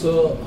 सो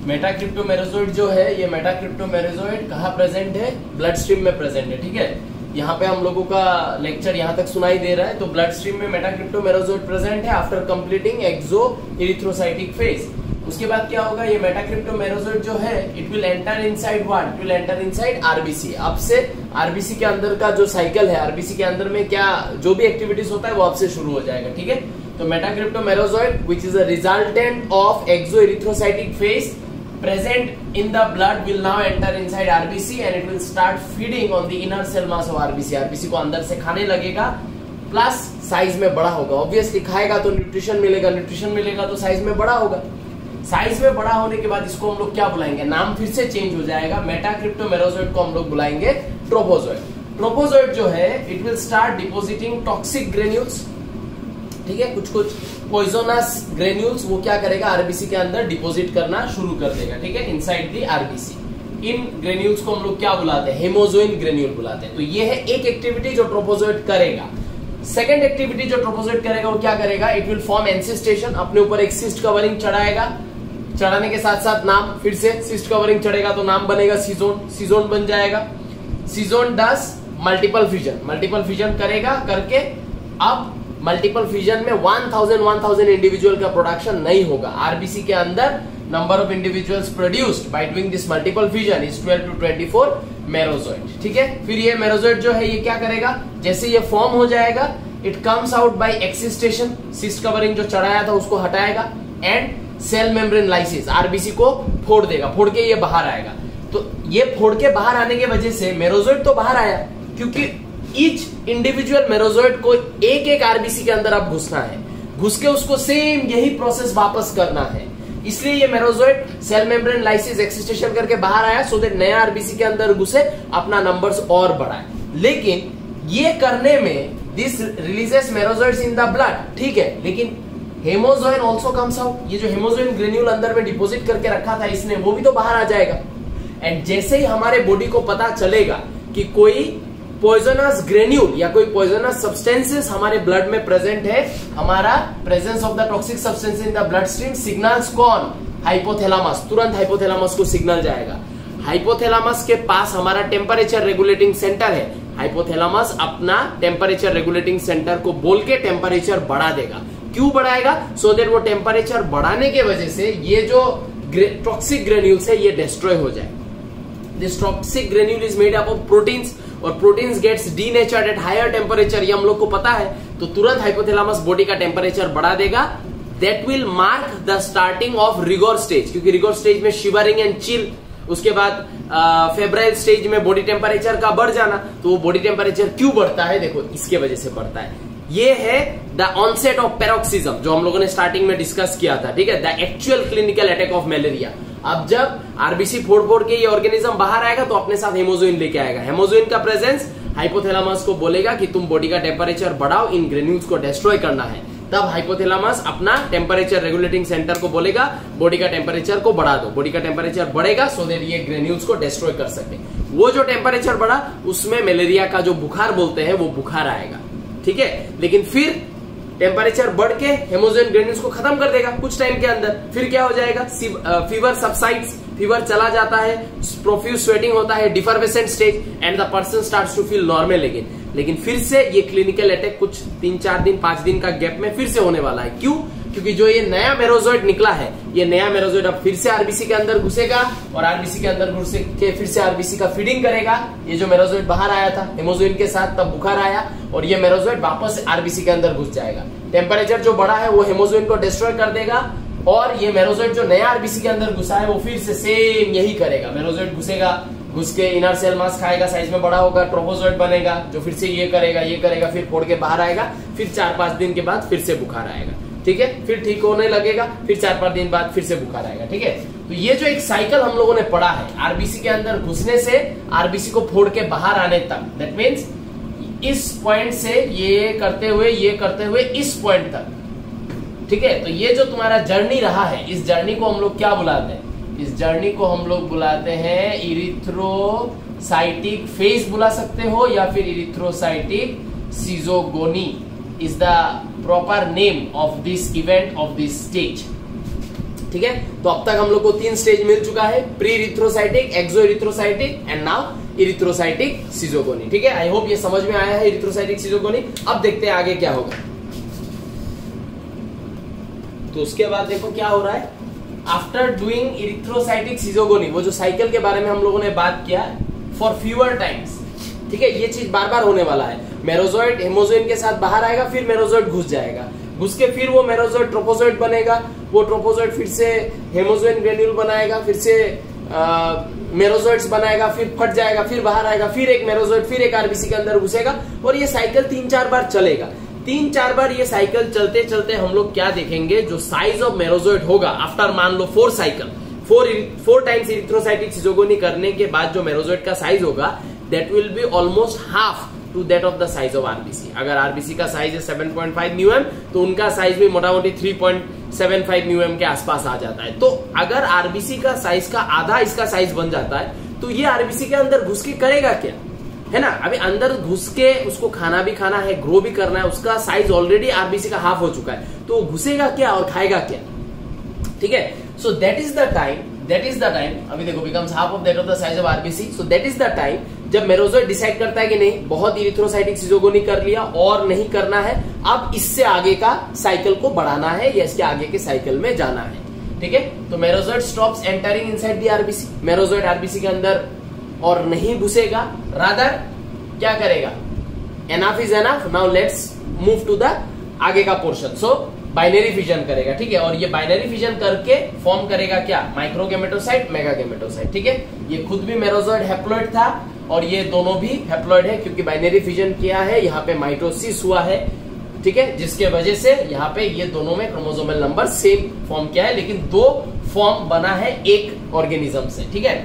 मेटाक्रिप्टोमेरोजोइड जो है, ये मेटाक्रिप्टोमेरोजोइड कहाँ प्रेजेंट है? ब्लड स्ट्रीम में प्रेजेंट है। ठीक है, यहाँ पे हम लोगों का लेक्चर यहाँ तक सुनाई दे रहा है। तो ब्लड स्ट्रीम में मेटाक्रिप्टोमेरोजोइड प्रेजेंट है आफ्टर कंप्लीटिंग एक्सो इरिथ्रोसाइटिक फेज। उसके बाद क्या होगा? ये मेटाक्रिप्टोमेरोजोइड जो है it will enter inside what? It will enter inside RBC. अब से आरबीसी के अंदर का जो साइकिल है, आरबीसी के अंदर में क्या जो भी एक्टिविटीज होता है वो अब से शुरू हो जाएगा। ठीक है, तो metacryptomerozoite which is a resultant of exo erythrocytic phase present in the blood will now enter inside RBC and it will start feeding on the inner cell mass of RBC। RBC को अंदर से खाने लगेगा, plus size में बड़ा होगा। Obviously खाएगा तो न्यूट्रिशन मिलेगा, न्यूट्रिशन मिलेगा तो साइज में बड़ा होगा। साइज में बड़ा होने के बाद इसको हम लोग क्या बुलाएंगे? नाम फिर से चेंज हो जाएगा। मेटाक्रिप्टोमेरोजोइड को हम लोग बुलाएंगे ट्रोपोजोइड। ट्रोपोजोइड जो है it will start depositing toxic granules. ठीक है, कुछ कुछ पॉइजनस ग्रेन्यूल्स वो क्या करेगा? आरबीसी के अंदर डिपॉजिट करना शुरू कर देगा। ठीक है, inside the RBC. In granules को हम लोग क्या बुलाते हैं? हेमोजोइन ग्रेन्यूल बुलाते हैं। तो ये है एक एक्टिविटी जो ट्रोपोजोइड करेगा। सेकंड एक्टिविटी जो ट्रोपोजोइड करेगा वो क्या करेगा? It will form encystation. अपने ऊपर एक सिस्ट कवरिंग चढ़ाएगा। चढ़ाने के साथ साथ नाम फिर से सिस्ट कवरिंग चढ़ेगा तो नाम बनेगा सीजोन। सीजोन बन जाएगा। सीजोन डस मल्टीपल फ्यूजन। मल्टीपल फ्यूजन करेगा, करके अब मल्टीपल फ्यूजन में 1000 इंडिविजुअल का प्रोडक्शन नहीं होगा। आरबीसी के अंदर number of individuals produced by doing this multiple fusion is 12 to 24 मेरोजोइड। ठीक है, फिर ये मेरोजोइड जो है ये क्या करेगा? जैसे ये फॉर्म हो जाएगा it comes out by excystation. Cyst covering जो चढ़ाया था उसको हटाएगा and cell membrane lysis, RBC को फोड़ देगा। फोड़ के ये बाहर आएगा। तो ये फोड़ के बाहर आने की वजह से मेरोजोइड तो बाहर आया, क्योंकि ईच इंडिविजुअल मेरोजोइड को एक एक आरबीसी के अंदर अब घुसना है। घुस के उसको सेम यही प्रोसेस वापस करना है। इसलिए ये मेरोजोइड सेल मेम्ब्रेन लाइसिस एक्सिस्टेशन करके बाहर आया, सो दैट नया आरबीसी के अंदर घुसे, अपना नंबर्स और बढ़ाए। लेकिन ये करने में this releases merozoites in the blood. ठीक है, लेकिन हेमोजोइन ऑल्सो कम्स आउट। ये जो हेमोजोइन ग्रेन्यूल अंदर में डिपोजिट करके रखा था इसने, वो भी तो बाहर आ जाएगा। एंड जैसे ही हमारे बॉडी को पता चलेगा कि कोई पॉइजनस ग्रेन्यूल या कोई पॉइजनस सब्सटेंसेस हमारे ब्लड में प्रेजेंट है, हमारा presence of the toxic substance in the blood stream signals कौन? हाइपोथैलेमस। तुरंत हाइपोथैलेमस को सिग्नल जाएगा। हाइपोथैलेमस के पास हमारा टेम्परेचर रेगुलेटिंग सेंटर है। हाइपोथैलेमस अपना टेम्परेचर रेगुलेटिंग सेंटर को बोल के टेम्परेचर बढ़ा देगा। क्यों बढ़ाएगा? सो दैट वो टेम्परेचर बढ़ाने के वजह से ये जो टॉक्सिक ग्रेन्यूल्स है ये डिस्ट्रॉय हो जाए। This toxic granule is made up of proteins or proteins gets denatured at higher temperature. ये हम लोग को पता है। तो तुरंत हाइपोथैलेमस बॉडी का टेम्परेचर बढ़ा देगा। That will mark the starting of rigor stage, क्योंकि रिगोर स्टेज में शिवरिंग एंड चिल, उसके बाद फेब्राइल स्टेज में बॉडी टेम्परेचर का बढ़ जाना। तो वो बॉडी टेम्परेचर क्यों बढ़ता है? देखो इसके वजह से बढ़ता है। ये है द ऑनसेट ऑफ पैरोक्सिज्म जो हम लोगों ने स्टार्टिंग में डिस्कस किया था। ठीक है, the actual clinical attack of malaria. अब जब आरबीसी फोड़ फोड़ के ये ऑर्गेनिज्म बाहर आएगा तो अपने साथ हेमोजोइन लेके आएगा। हेमोजोइन का प्रेजेंस हाइपोथैलेमस को बोलेगा कि तुम बॉडी का टेम्परेचर बढ़ाओ, इन ग्रेन्यूल्स को डिस्ट्रॉय करना है। तब हाइपोथैलेमस अपना टेम्परेचर रेगुलेटिंग सेंटर को बोलेगा बॉडी का टेम्परेचर को बढ़ा दो। बॉडी का टेम्परेचर बढ़ेगा सो दैट ये ग्रेन्यूल्स को डिस्ट्रॉय कर सके। वो जो टेम्परेचर बढ़ा उसमें मलेरिया का जो बुखार बोलते हैं वो बुखार आएगा। ठीक है, लेकिन फिर टेम्परेचर बढ़ के हेमोजोइन ग्रेन्यूल्स को खत्म कर देगा कुछ टाइम के अंदर। फिर क्या हो जाएगा? फीवर सबसाइड्स, फीवर चला जाता है, प्रोफ्यूज स्वेटिंग होता है, defervescent stage and the person starts to feel normal again. लेकिन फिर से ये क्लिनिकल अटैक कुछ 3-4 दिन 5 दिन का गैप में फिर से होने वाला है। क्यों? क्योंकि जो ये नया मेरोजोइड निकला है, ये नया मेरोजोइड अब फिर से आरबीसी के अंदर घुसेगा और आरबीसी के अंदर घुस के फिर से आरबीसी का फीडिंग करेगा। ये जो मेरोजोइड बाहर आया था हेमोजोइन के साथ, तब बुखार आया और ये मेरोजोइड वापस आरबीसी के अंदर घुस जाएगा। टेम्परेचर जो बढ़ा है वो हेमोजोइन को डिस्ट्रॉय कर देगा और ये मेरोजोइड जो नया आरबीसी के अंदर घुसा है वो फिर से सेम यही करेगा। मेरोजोइड घुसेगा, घुस के इनर सेल मास खाएगा, साइज में बड़ा होगा, ट्रोपोजोइड बनेगा जो फिर से ये करेगा, फिर फोड़ के बाहर आएगा। फिर 4-5 दिन के बाद फिर से बुखार आएगा। ठीक है, फिर ठीक होने लगेगा, फिर 4-5 दिन बाद फिर से बुखार आएगा। ठीक है, तो ये जो एक साइकिल हम लोगों ने पढ़ा है आरबीसी के अंदर घुसने से आरबीसी को फोड़ के बाहर आने तक, दैट मीन्स इस पॉइंट से ये करते हुए इस पॉइंट तक। ठीक है, तो ये जो तुम्हारा जर्नी रहा है, इस जर्नी को हम लोग क्या बुलाते हैं? इस जर्नी को हम लोग बुलाते हैं इरिथ्रोसाइटिक फेज बुला सकते हो या फिर erythrocytic सीजोगोनी is the proper name of this event of this stage. ठीक है, तो अब तक हम लोग को 3 स्टेज मिल चुका है, pre erythrocytic, exo erythrocytic and now erythrocytic schizogony. ठीक है, आई होप ये समझ में आया है इरिथ्रोसाइटिक सिजोगोनी। अब देखते हैं आगे क्या होगा। तो उसके बाद देखो क्या हो रहा है, आफ्टर डूइंग इरिथ्रोसाइटिक सिजोगोनी, वो जो साइकिल के बारे में हम लोगों ने बात किया, फॉर फ्यूअर टाइम्स, ठीक है, ये चीज बार बार होने वाला है। मेरोजोइड हेमोजोइन के साथ बाहर आएगा, फिर मेरोजोइड घुस जाएगा, घुस के फिर वो मेरोजोइड ट्रोपोजोइड बनेगा, वो ट्रोपोजोइड फिर से हेमोजोइन ग्रेन्यूल बनाएगा, फिर से मेरोजोइड्स बनाएगा, फिर फट जाएगा, फिर बाहर आएगा, फिर एक मेरोजोइड, फिर एक आरबीसी के अंदर घुसेगा, और ये साइकिल 3-4 बार चलेगा। 3-4 बार ये साइकिल चलते चलते हम लोग क्या देखेंगे, जो साइज ऑफ मेरोजोइड होगा आफ्टर मान लो 4 साइकिल, 4 टाइम्स इरिथ्रोसाइटिक सिजोगोनी करने के बाद जो मेरोजोइड का साइज होगा, that will be almost half to that of the size of RBC. अगर आरबीसी का साइज है 7.5 म्यूएम, तो उनका साइज भी मोटा मोटी 3.75 म्यूएम के आसपास आ जाता है। तो अगर आरबीसी का साइज का आधा इसका साइज बन जाता है, तो ये आरबीसी के अंदर घुस के करेगा क्या, है ना। अभी अंदर घुस के उसको खाना भी खाना है, ग्रो भी करना है, उसका साइज ऑलरेडी आरबीसी का हाफ हो चुका है, तो घुसेगा क्या और खाएगा क्या। ठीक है, so that is the time, अभी देखो becomes half of that of the size of RBC, so that is the time जब मेरोजोइड डिसाइड करता है कि नहीं, बहुत इरिथ्रोसाइटिक सिजोगोनी कर लिया और नहीं करना है, अब इससे आगे का साइकिल को बढ़ाना है या इसके आगे के साइकिल में जाना है। ठीक है, तो merozoite stops entering inside the RBC, merozoite RBC के अंदर और नहीं घुसेगा, रादर क्या करेगा, enough is enough, now let's move to the आगे का पोर्शन। सो बाइनरी फिजन करेगा, ठीक है, और ये बाइनरी फिजन करके फॉर्म करेगा क्या, माइक्रोगेमेटोसाइट, मेगागेमेटोसाइट। ठीक है, ये खुद भी मेरोजोइड हैप्लॉइड था और ये दोनों भी हैप्लॉइड है, क्योंकि बाइनरी फिजन किया है, यहाँ पे माइटोसिस हुआ है, ठीक है, जिसके वजह से यहाँ पे ये दोनों में क्रोमोसोमल नंबर सेम फॉर्म किया है, लेकिन 2 फॉर्म बना है एक ऑर्गेनिज्म से। ठीक है,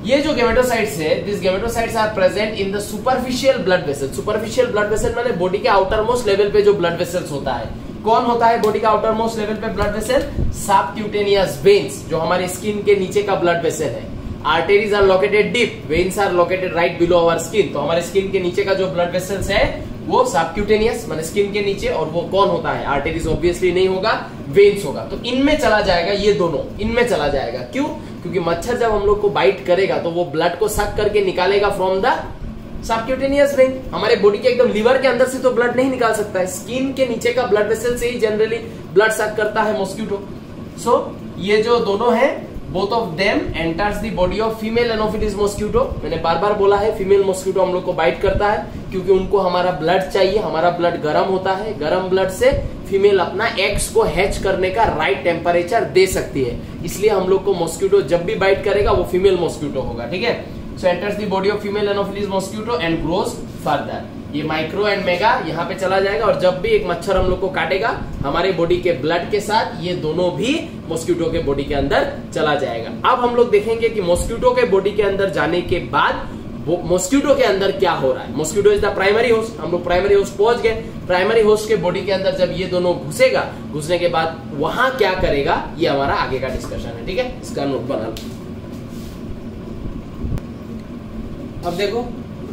ये जो गेमेटोसाइट्स है, this gametocytes are present in the superficial blood vessel. Superficial blood vessel माने बॉडी के आउटर मोस्ट लेवल पे जो ब्लड वेसल्स होता है। कौन होता है बॉडी का आउटर मोस्ट लेवल पे ब्लड वेसल, सबक्यूटेनियस वेन्स, जो हमारे स्किन के नीचे का ब्लड वेसल है। Arteries are located deep, veins are located right below our skin. तो हमारे स्किन के नीचे का जो ब्लड वेसल्स है वो सबक्यूटेनियस माने स्किन के नीचे, और वो कौन होता है, आर्टेरीज ऑब्वियसली नहीं होगा, वेन्स होगा। तो इनमें चला जाएगा, ये दोनों इनमें चला जाएगा। क्यों, क्योंकि मच्छर जब हम लोग को बाइट करेगा तो वो ब्लड को सक करके निकालेगा फ्रॉम द सबक्यूटेनियस वेन। हमारे बॉडी के एकदम लीवर के अंदर से तो ब्लड नहीं निकाल सकता है, स्किन के नीचे का ब्लड वेसल से ही जनरली ब्लड सक करता है मॉस्किटो। सो ये जो दोनों है, both of them enters the body of female Anopheles mosquito. मैंने बार बार बोला है, फीमेल मॉस्किटो हम लोग को बाइट करता है क्योंकि उनको हमारा ब्लड चाहिए, हमारा ब्लड गर्म होता है, गर्म ब्लड से फीमेल अपना एग्स को हैच करने का राइट टेम्परेचर दे सकती है, इसलिए हम लोग को मॉस्किटो जब भी बाइट करेगा वो फीमेल मॉस्किटो होगा। ठीक है, so enters the body of female Anopheles mosquito and grows further. ये माइक्रो एंड मेगा यहाँ पे चला जाएगा, और जब भी एक मच्छर हम लोग को काटेगा हमारे बॉडी के ब्लड के साथ ये दोनों भी मॉस्किटो के बॉडी के अंदर चला जाएगा। अब हम लोग देखेंगे कि मॉस्किटो के बॉडी के अंदर जाने के बाद मॉस्किटो के अंदर क्या हो रहा है। Mosquito is the primary host, हम लोग प्राइमरी होस्ट पहुंच गए। प्राइमरी होस्ट के बॉडी के अंदर जब ये दोनों घुसेगा, घुसने के बाद वहां क्या करेगा, ये हमारा आगे का डिस्कशन है। ठीक है, इसका नोट बना लो। अब देखो,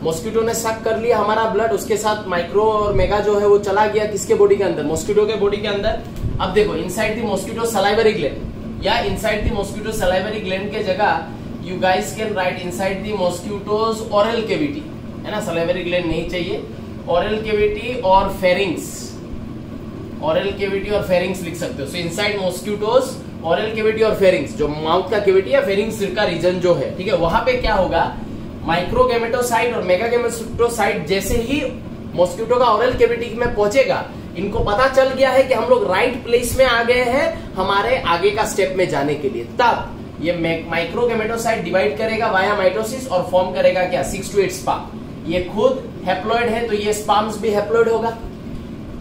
मॉस्किटो ने सक कर लिया हमारा ब्लड, उसके साथ माइक्रो और मेगा जो है वो चला गया किसके बॉडी के अंदर, मॉस्किटो के बॉडी के अंदर। अब देखो, inside the mosquito salivary gland या inside the mosquito salivary gland के जगह you guys can write inside the mosquito's oral cavity, है ना, सलाइवरी ग्लैंड नहीं चाहिए, ओरल कैविटी और फेरिंग्स, ओरल कैविटी और फेरिंग्स लिख सकते हो। So inside mosquito's oral cavity और फेरिंग्स, जो माउथ का कैविटी या फेरिंग्स का रीजन जो है, ठीक है, वहां पे क्या होगा, माइक्रोगेमेटोसाइट और मेगागेमेटोसाइट जैसे ही मॉस्किटो का ओरल कैविटी में पहुंचेगा, इनको पता चल गया है कि हम लोग राइट प्लेस में आ गए हैं हमारे आगे का स्टेप में जाने के लिए। तब ये माइक्रोगेमेटोसाइट डिवाइड करेगा वाया माइटोसिस और फॉर्म करेगा क्या, 6 to 8 स्पर्म। ये खुद हैप्लॉइड है तो ये स्पर्म्स भी हैप्लॉइड होगा।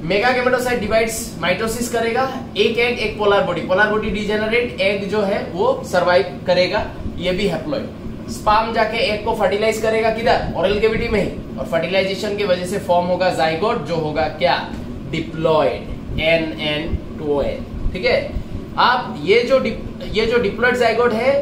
मेगागेमेटोसाइट डिवाइड्स, माइटोसिस करेगा, एक एग एक पोलर बॉडी डिजेनरेट एग जो है वो सर्वाइव करेगा, ये भी हैप्लॉइड। स्पर्म जाके एग को फर्टिलाइज करेगा किधर, ओरल कैविटी में ही, और फर्टिलाइजेशन की वजह से फॉर्म होगा जाइगोट, जो होगा क्या, डिप्लॉइड, NN2N। ठीक है, अब ये जो डिप्लॉइड जाइगोट है,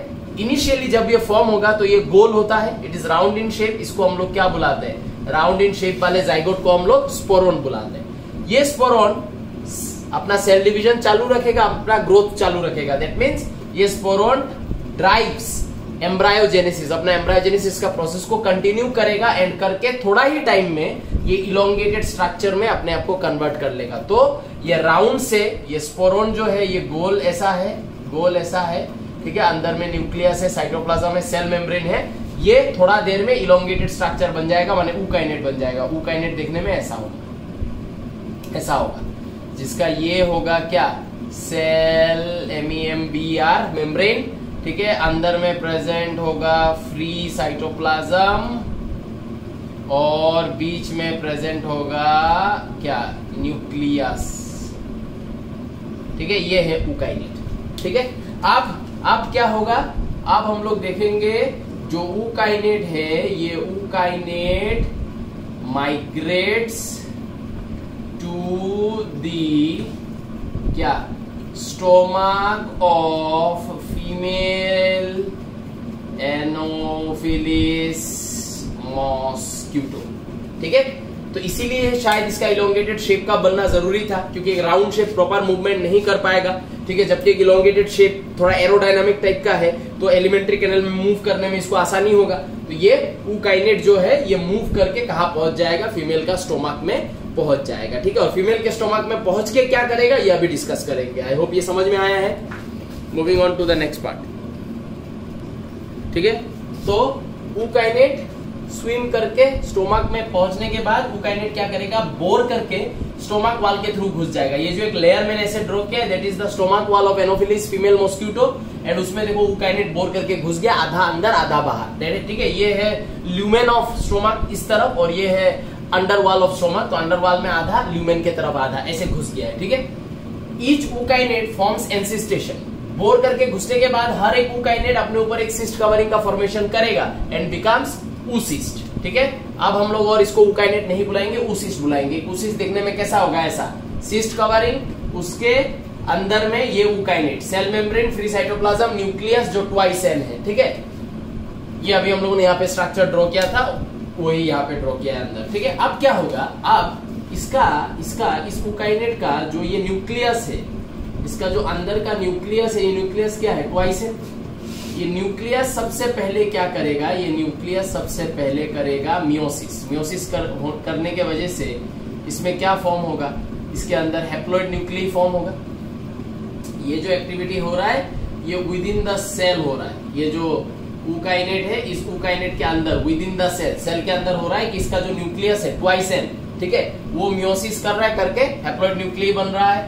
इनिशियली जब ये फॉर्म होगा तो ये गोल होता है, it is round in shape, इसको हम लोग क्या बुलाते हैं, राउंड इन शेप वाले जाइगोट को हम लोग स्पोरोन बुलाते हैं। ये स्पोरोन अपना सेल डिवीजन चालू रखेगा, अपना ग्रोथ चालू रखेगा। दैट मीन्स ये स्पोरोन ड्राइव्स एम्ब्रायोजेनेसिस, अपना एम्ब्रायोजेनेसिस का प्रोसेस को कंटिन्यू करेगा एंड करके थोड़ा ही टाइम में ये इलोंगेटेड स्ट्रक्चर में अपने आप को कन्वर्ट कर लेगा। तो ये राउंड से ये स्पोरोन जो है ये गोल ऐसा है, गोल ऐसा है, ठीक है। अंदर में न्यूक्लियस है, साइटोप्लाज्म है, सेल मेम्ब्रेन है। ये थोड़ा देर में इलोंगेटेड स्ट्रक्चर बन जाएगा, माने ऊकाइनेट बन जाएगा। ऊकाइनेट देखने में ऐसा होगा, ऐसा होगा, जिसका ये होगा क्या, सेल MEMBR मेम्ब्रेन, ठीक है। अंदर में प्रेजेंट होगा फ्री साइटोप्लाज्म और बीच में प्रेजेंट होगा क्या, न्यूक्लियस, ठीक है। ये है ऊकाइनेट, ठीक है। अब क्या होगा, अब हम लोग देखेंगे जो ऊकाइनेट है, ये ऊकाइनेट माइग्रेट्स टू दी क्या, stomach of female Anopheles mosquito, ठीक है। तो इसीलिए शायद इसका इलोंगेटेड शेप का बनना जरूरी था, क्योंकि एक राउंड शेप प्रॉपर मूवमेंट नहीं कर पाएगा, ठीक है। जबकि एक इलोंगेटेड शेप थोड़ा एरोडायनामिक टाइप का है, तो एलिमेंट्री कैनल में मूव करने में इसको आसानी होगा। तो ये ऊकाइनेट जो है ये मूव करके कहाँ पहुंच जाएगा, फीमेल का स्टोमक में पहुंच जाएगा, ठीक है। और फीमेल के स्टोमक में पहुंच के क्या करेगा ये अभी डिस्कस करेंगे। आई होप ये समझ में आया है। Moving on to the next part, ठीक है। तो ऊकाइनेट स्विम करके स्टोमक में पहुंचने के बाद ऊकाइनेट क्या करेगा, बोर करके स्टोमक वॉल के थ्रू घुस जाएगा। ये जो एक लेयर मैंने ऐसे ड्रॉ किया है, that is the stomach wall of Anopheles female mosquito, and उसमें देखो ऊकाइनेट बोर करके घुस गया, आधा अंदर आधा बाहर, ठीक है। ये है ल्यूमेन ऑफ स्टोमक इस तरफ, और ये है अंडर वॉल ऑफ स्टोमक, तो अंडर वॉल में आधा, ल्यूमेन के तरफ आधा, ऐसे घुस गया है, ठीक है। ईच ऊकाइनेट फॉर्म्स एंसिस्टेशन, बोर करके घुसने के बाद हर एक ऊकाइनेट अपने ऊपर एक सिस्ट कवरिंग का फॉर्मेशन करेगा एंड बिकम्स ऊसिस्ट, ठीक है। अब हम लोग और इसको ऊकाइनेट नहीं बुलाएंगे, ऊसिस्ट बुलाएंगे। ऊसिस्ट देखने में कैसा होगा, ऐसा सिस्ट कवरिंग, उसके अंदर में ये ookinete, cell membrane, free cytoplasm, nucleus जो ट्वाइस एन है, ठीक है। ये अभी हम लोगों ने यहाँ पे स्ट्रक्चर ड्रॉ किया था, वही यहाँ पे ड्रॉ किया है अंदर, ठीक है। अब क्या होगा, अब इस ऊकाइनेट का जो ये न्यूक्लियस है, इसका जो अंदर का न्यूक्लियस है, ये न्यूक्लियस क्या है, ट्वाइस है। ये न्यूक्लियस सबसे पहले क्या करेगा, ये न्यूक्लियस सबसे पहले करेगा मियोसिस। मियोसिस करने के वजह से इसमें क्या फॉर्म होगा, इसके अंदर हैप्लॉइड न्यूक्लियस फॉर्म होगा। ये जो एक्टिविटी हो रहा है ये विद इन द सेल हो रहा है। ये जो ऊकाइनेट है, इस ऊकाइनेट के अंदर with in the cell, cell के अंदर हो रहा है कि इसका जो न्यूक्लियस है ट्वाइस एन, ठीक है, वो मियोसिस कर रहा है, करके हैप्लॉइड न्यूक्लियस बन रहा है,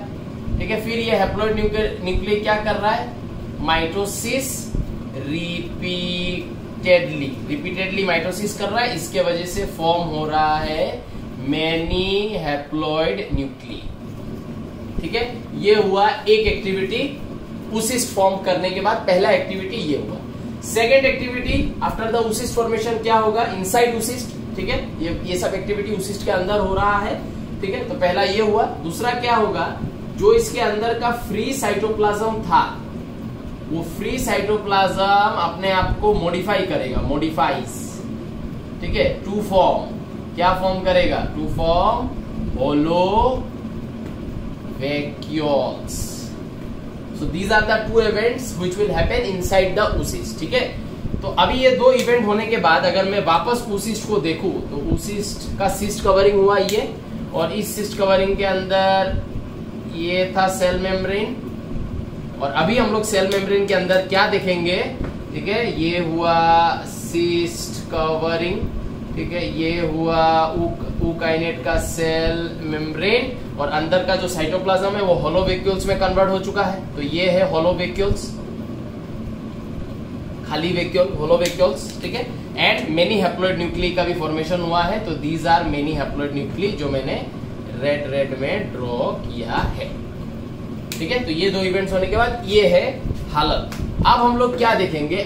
ठीक है। फिर ये हैप्लॉइड न्यूक्लियस क्या कर रहा है, माइटोसिस रिपीटेडली माइटोसिस कर रहा है। इसके वजह से फॉर्म हो रहा है मैनी हैप्लॉइड न्यूक्लियस, ठीक है। ये हुआ एक एक्टिविटी ऊसिस्ट फॉर्म करने के बाद, पहला एक्टिविटी ये हुआ। Second activity after the oocyst formation क्या होगा, इनसाइड ऊसिस्ट, ठीक है। ये सब एक्टिविटी ऊसिस्ट के अंदर हो रहा है, ठीक है। तो पहला ये हुआ। दूसरा क्या होगा, जो इसके अंदर का फ्री साइटोप्लाज्म था, वो फ्री साइटोप्लाज्म अपने आप को मॉडिफाई करेगा, मॉडिफाइज, ठीक है, टू फॉर्म, क्या फॉर्म करेगा, to form hollow vacuoles. So these are the two events which will happen inside the oocyst, ठीक है। तो अभी ये दो इवेंट होने के बाद अगर मैं वापस oocyst को देखूं, तो oocyst का सिस्ट कवरिंग हुआ ये, और इस सिस्ट कवरिंग के अंदर ये था सेल मेम्ब्रेन, और अभी हम लोग सेल मेम्ब्रेन के अंदर क्या देखेंगे, ठीक है। ये हुआ सिस्ट कवरिंग, ठीक है, ये हुआ ऊकाइनेट का सेल मेम्ब्रेन, और अंदर का जो साइटोप्लाज्म है वो होलो वैक्यूल्स में कन्वर्ट हो चुका है। तो ये है होलो वैक्यूल्स, खाली वैक्यूल, होलो वैक्यूल्स, ठीक है। एंड मेनी हैप्लॉइड न्यूक्लियस का भी फॉर्मेशन हुआ है। तो these are many haploid nucleus जो मैंने रेड में ड्रॉ किया है, ठीक है। तो ये दो इवेंट्स होने के बाद ये है हालत। अब हम लोग क्या देखेंगे,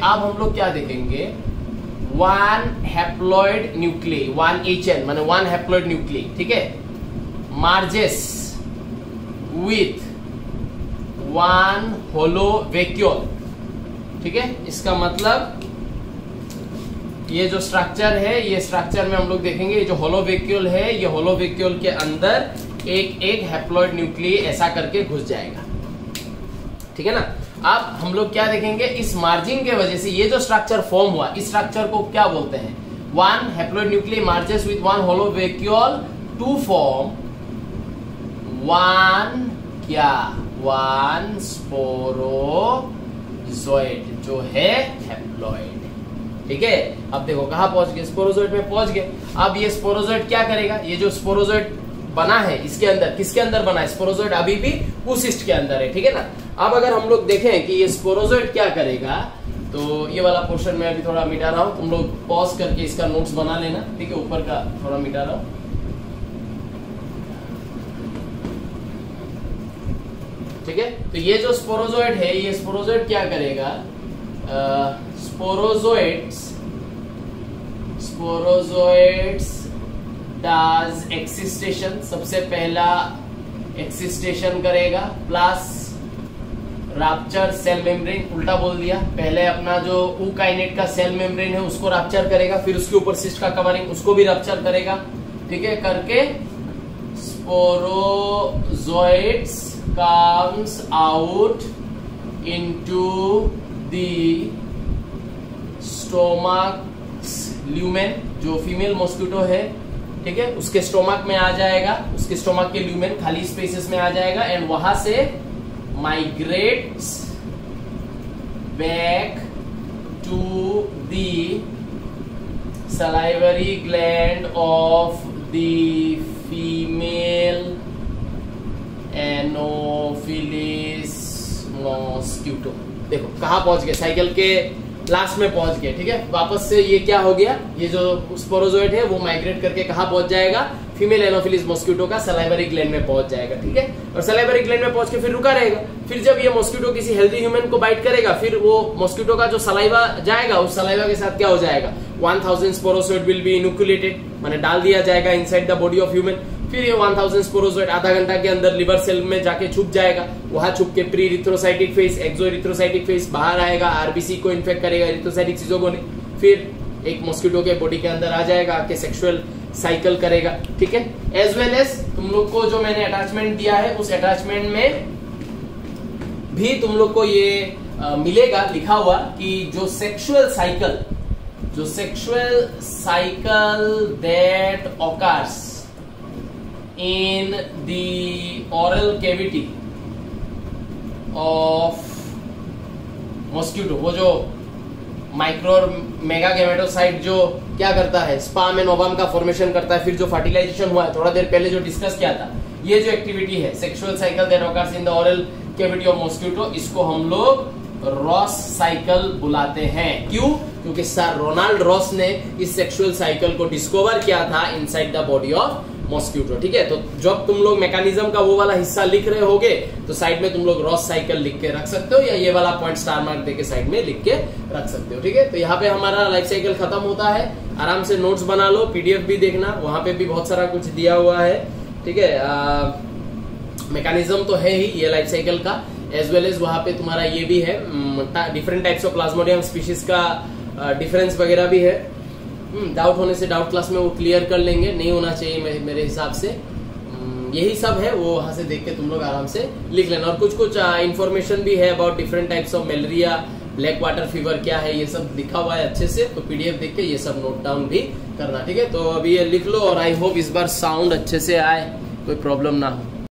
one haploid nucleus, one HN माने वन हैप्लॉइड न्यूक्लियस, ठीक है, मार्जेस विथ वन होलो वैक्यूल, ठीक है। इसका मतलब ये जो स्ट्रक्चर है, ये स्ट्रक्चर में हम लोग देखेंगे, ये जो होलो वैक्यूल है, ये होलो वैक्यूल के अंदर एक हैप्लॉइड न्यूक्लियस ऐसा करके घुस जाएगा, ठीक है ना। अब हम लोग क्या देखेंगे, इस मार्जिंग के वजह से ये जो स्ट्रक्चर फॉर्म हुआ, इस स्ट्रक्चर को क्या बोलते हैं, one haploid nucleus marches with one hollow vacuole to form one sporozoite जो है हैप्लॉइड, ठीक है। अब देखो कहां पहुंच गए, स्पोरोजोइड में पहुंच गए। अब ये स्पोरोजोइड क्या करेगा, ये जो स्पोरोजोइड बना है इसके अंदर, किसके अंदर बना है, स्पोरोजोइड अभी भी उस ईस्ट के अंदर है, ठीक है ना। अब अगर हम लोग देखें कि ये स्पोरोजोइड क्या करेगा, तो ये वाला पोर्शन में अभी थोड़ा मिटा रहा हूं, तुम लोग पॉज करके इसका नोट्स बना लेना, ठीक है। ऊपर का थोड़ा मिटा रहा हूं, ठीक है। तो ये जो स्पोरोजोइड है, ये स्पोरोजोइड क्या करेगा, स्पोरोजोइड्स डाज एक्सिस्टेशन, सबसे पहला एक्सिस्टेशन करेगा, प्लस रैप्चर सेल मेम्ब्रेन, उल्टा बोल दिया, पहले अपना जो यूकाइनेट का सेल मेम्ब्रेन है उसको रैप्चर करेगा, फिर उसके ऊपर सिस्ट का कवरिंग उसको भी रैप्चर करेगा, ठीक है, करके sporozoites comes out into the stomach's lumen, जो फीमेल मॉस्किटो है, ठीक है, उसके स्टोमक में आ जाएगा, उसके स्टोमक के ल्यूमेन खाली स्पेसेस में आ जाएगा, एंड वहां से migrates back to the salivary gland of the female Anopheles mosquito. देखो कहां पहुंच गए, साइकिल के लास्ट में पहुंच गए, ठीक है। वापस से ये क्या हो गया, ये जो स्पोरोजोइड है वो माइग्रेट करके कहां पहुंच जाएगा, फीमेल एनोफिलिस मॉस्किटो का सलाइवरी ग्लैंड में पहुंच जाएगा, ठीक है। और सलाइवरी ग्लैंड में पहुंच के फिर रुका रहेगा, फिर जब ये मॉस्किटो किसी हेल्दी ह्यूमन को बाइट करेगा, फिर वो मॉस्किटो का जो सलाइवा जाएगा, उस सलाइवा के साथ क्या हो जाएगा, 1000 स्पोरोजोइड विल बी इनोकुलेटेड, माने डाल दिया जाएगा inside the body of human. फिर ये 1000 स्पोरोजोइड आधा घंटा के अंदर लिवर सेल में जाके छुप जाएगा, वहां छुप के प्री इरिथ्रोसाइटिक फेज, एक्सो इरिथ्रोसाइटिक फेज बाहर आएगा, आरबीसी को इन्फेक्ट करेगा, इरिथ्रोसाइटिक चीजों को नहीं, फिर एक मॉस्किटो के बॉडी के अंदर आ जाएगा, आके सेक्सुअल साइकिल करेगा, ठीक है। एज वेल एज तुम लोग को जो मैंने अटैचमेंट दिया है, उस अटैचमेंट में भी तुम लोग को ये मिलेगा लिखा हुआ कि जो sexual cycle that occurs in the oral cavity of mosquito, वो जो माइक्रो और मेगा गैमेटोसाइट जो क्या करता है, स्पर्म एंड ओवम का फॉर्मेशन करता है, फिर जो फर्टिलाइजेशन हुआ है थोड़ा देर पहले जो डिस्कस किया था, ये जो एक्टिविटी है sexual cycle that occurs in the oral cavity of mosquito, इसको हम लोग रॉस साइकिल बुलाते हैं। क्यों? क्योंकि सर रोनाल्ड रॉस ने इस सेक्सुअल साइकिल को डिस्कवर किया था inside the body of mosquito, ठीक है। तो जब तुम लोग मैकेनिज्म का वो वाला हिस्सा लिख रहे होगे तो साइड में तुम लोग रॉस साइकिल लिख के रख सकते हो, या ये वाला पॉइंट स्टार मार्क देके साइड में लिख के रख सकते हो, ठीक है। तो यहाँ पे हमारा लाइफ साइकिल खत्म होता है, आराम से नोट्स बना लो, पीडीएफ भी देखना, वहां पे भी बहुत सारा कुछ दिया हुआ है, ठीक है। मैकेनिज्म तो है ही ये लाइफ साइकिल का, एज वेल एज वहां पे तुम्हारा ये भी है, different types of Plasmodium species का डिफरेंस वगैरह भी है। डाउट होने से डाउट क्लास में वो क्लियर कर लेंगे, नहीं होना चाहिए मेरे हिसाब से। यही सब है, वो वहां से देख के तुम लोग आराम से लिख लेना। और कुछ इन्फॉर्मेशन भी है about different types of malaria, black water fever क्या है, ये सब लिखा हुआ है अच्छे से, तो पीडीएफ देख के ये सब नोट डाउन भी करना, ठीक है। तो अभी ये लिख लो, और आई होप इस बार साउंड अच्छे से आए, कोई प्रॉब्लम ना हो।